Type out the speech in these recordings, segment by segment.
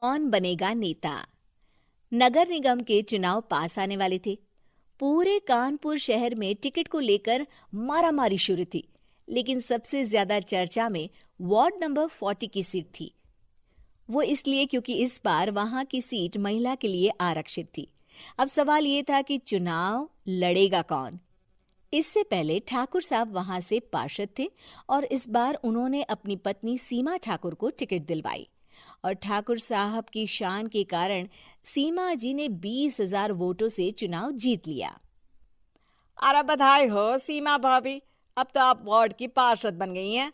कौन बनेगा नेता। नगर निगम के चुनाव पास आने वाले थे। पूरे कानपुर शहर में टिकट को लेकर मारामारी शुरू थी, लेकिन सबसे ज्यादा चर्चा में वार्ड नंबर 40 की सीट थी। वो इसलिए क्योंकि इस बार वहां की सीट महिला के लिए आरक्षित थी। अब सवाल ये था कि चुनाव लड़ेगा कौन। इससे पहले ठाकुर साहब वहां से पार्षद थे और इस बार उन्होंने अपनी पत्नी सीमा ठाकुर को टिकट दिलवाई और ठाकुर साहब की शान के कारण सीमा जी ने 20,000 वोटों से चुनाव जीत लिया। अरे बधाई हो सीमा भाभी, अब तो आप वार्ड की पार्षद बन गई हैं।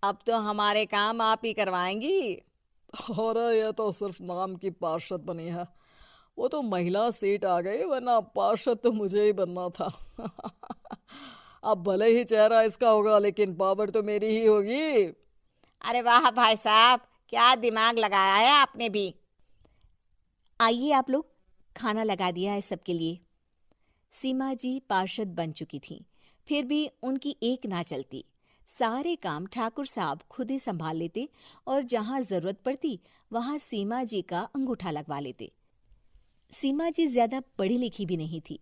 अब तो हमारे काम आप ही करवाएंगी। अरे ये तो सिर्फ नाम की पार्षद बनी है, वो तो महिला सीट आ गई, वरना पार्षद तो मुझे ही बनना था। अब भले ही चेहरा इसका होगा लेकिन पावर तो मेरी ही होगी। अरे वाह भाई साहब, क्या दिमाग लगाया है आपने भी। आइए आप लोग, खाना लगा दिया है सबके लिए। सीमा जी पार्षद बन चुकी थीं, फिर भी उनकी एक ना चलती। सारे काम ठाकुर साहब खुद ही संभाल लेते और जहां जरूरत पड़ती वहां सीमा जी का अंगूठा लगवा लेते। सीमा जी ज्यादा पढ़ी लिखी भी नहीं थी।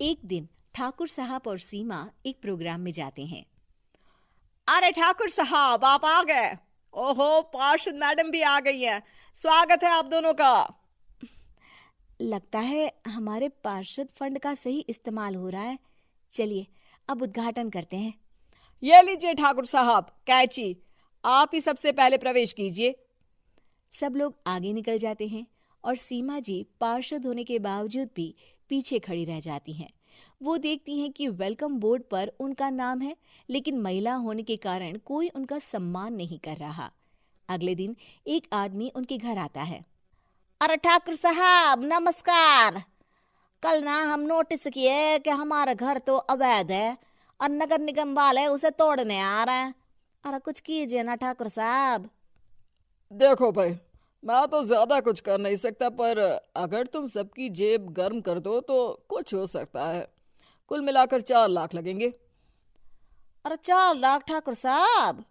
एक दिन ठाकुर साहब और सीमा एक प्रोग्राम में जाते हैं। अरे ठाकुर साहब, आप आ गए। ओहो, पार्षद मैडम भी आ गई हैं। स्वागत है आप दोनों का। लगता है हमारे पार्षद फंड का सही इस्तेमाल हो रहा है। चलिए अब उद्घाटन करते हैं। ये लीजिए ठाकुर साहब कैची, आप ही सबसे पहले प्रवेश कीजिए। सब लोग आगे निकल जाते हैं और सीमा जी पार्षद होने के बावजूद भी पीछे खड़ी रह जाती हैं। वो देखती हैं कि वेलकम बोर्ड पर उनका नाम है, लेकिन महिला होने के कारण कोई उनका सम्मान नहीं कर रहा। अगले दिन एक आदमी उनके घर आता है। अरे ठाकुर साहब नमस्कार। कल ना हम नोटिस किए कि हमारा घर तो अवैध है और नगर निगम वाले उसे तोड़ने आ रहे हैं। अरे कुछ कीजिए ना ठाकुर साहब। देखो भाई, मैं तो ज्यादा कुछ कर नहीं सकता, पर अगर तुम सबकी जेब गर्म कर दो तो कुछ हो सकता है। कुल मिलाकर 4 लाख लगेंगे। अरे 4 लाख ठाकुर साहब?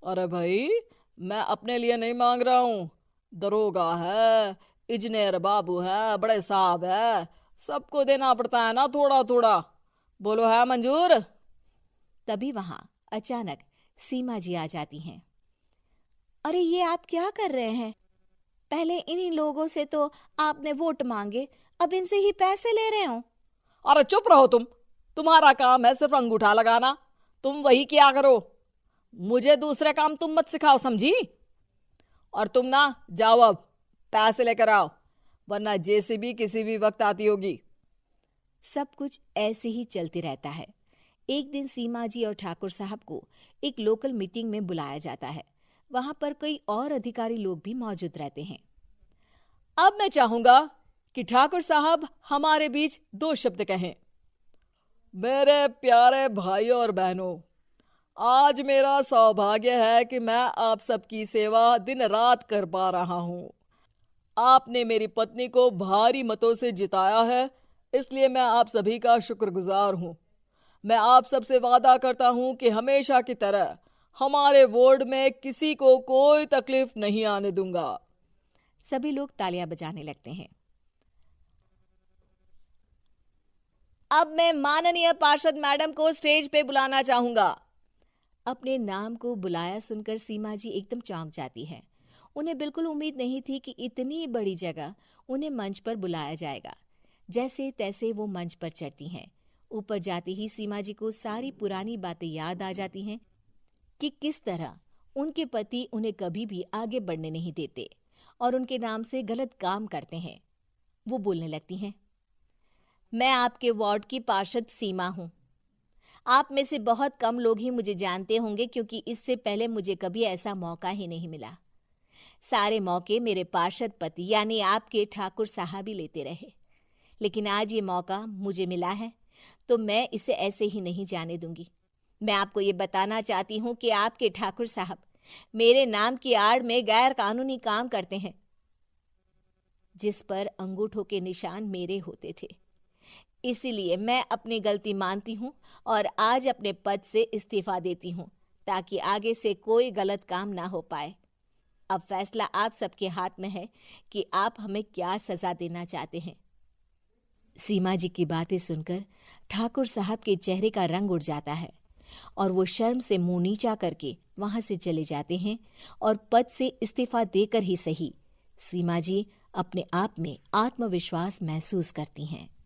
अरे भाई, मैं अपने लिए नहीं मांग रहा हूँ। दरोगा है, इंजीनियर बाबू है, बड़े साहब है, सबको देना पड़ता है ना थोड़ा थोड़ा। बोलो है मंजूर? तभी वहां अचानक सीमा जी आ जाती हैं। अरे ये आप क्या कर रहे हैं? पहले इन्हीं लोगों से तो आपने वोट मांगे, अब इनसे ही पैसे ले रहे हो। अरे चुप रहो तुम, तुम्हारा काम है सिर्फ अंगूठा लगाना, तुम वही किया करो। मुझे दूसरे काम तुम मत सिखाओ, समझी? और तुम ना जाओ, अब पैसे लेकर आओ, वरना जेसीबी किसी भी वक्त आती होगी। सब कुछ ऐसे ही चलते रहता है। एक दिन सीमा जी और ठाकुर साहब को एक लोकल मीटिंग में बुलाया जाता है। वहां पर कई और अधिकारी लोग भी मौजूद रहते हैं। अब मैं चाहूंगा कि ठाकुर साहब हमारे बीच 2 शब्द कहें। मेरे प्यारे भाइयों और बहनों, आज मेरा सौभाग्य है कि मैं आप सबकी सेवा दिन रात कर पा रहा हूं। आपने मेरी पत्नी को भारी मतों से जिताया है, इसलिए मैं आप सभी का शुक्रगुजार हूं। मैं आप सबसे वादा करता हूं कि हमेशा की तरह हमारे वार्ड में किसी को कोई तकलीफ नहीं आने दूंगा। सभी लोग तालियां बजाने लगते हैं। अब मैं माननीय पार्षद मैडम को स्टेज पे बुलाना चाहूंगा। अपने नाम को बुलाया सुनकर सीमा जी एकदम चौंक जाती है। उन्हें बिल्कुल उम्मीद नहीं थी कि इतनी बड़ी जगह उन्हें मंच पर बुलाया जाएगा। जैसे तैसे वो मंच पर चढ़ती हैं। ऊपर जाते ही सीमा जी को सारी पुरानी बातें याद आ जाती हैं कि किस तरह उनके पति उन्हें कभी भी आगे बढ़ने नहीं देते और उनके नाम से गलत काम करते हैं। वो बोलने लगती हैं। मैं आपके वार्ड की पार्षद सीमा हूं। आप में से बहुत कम लोग ही मुझे जानते होंगे, क्योंकि इससे पहले मुझे कभी ऐसा मौका ही नहीं मिला। सारे मौके मेरे पार्षद पति यानी आपके ठाकुर साहब ही लेते रहे, लेकिन आज ये मौका मुझे मिला है तो मैं इसे ऐसे ही नहीं जाने दूंगी। मैं आपको ये बताना चाहती हूँ कि आपके ठाकुर साहब मेरे नाम की आड़ में गैर कानूनी काम करते हैं, जिस पर अंगूठों के निशान मेरे होते थे। इसीलिए मैं अपनी गलती मानती हूँ और आज अपने पद से इस्तीफा देती हूँ, ताकि आगे से कोई गलत काम ना हो पाए। अब फैसला आप सबके हाथ में है कि आप हमें क्या सजा देना चाहते हैं। सीमा जी की बातें सुनकर ठाकुर साहब के चेहरे का रंग उड़ जाता है और वो शर्म से मुंह नीचा करके वहां से चले जाते हैं और पद से इस्तीफा देकर ही सही सीमा जी अपने आप में आत्मविश्वास महसूस करती हैं।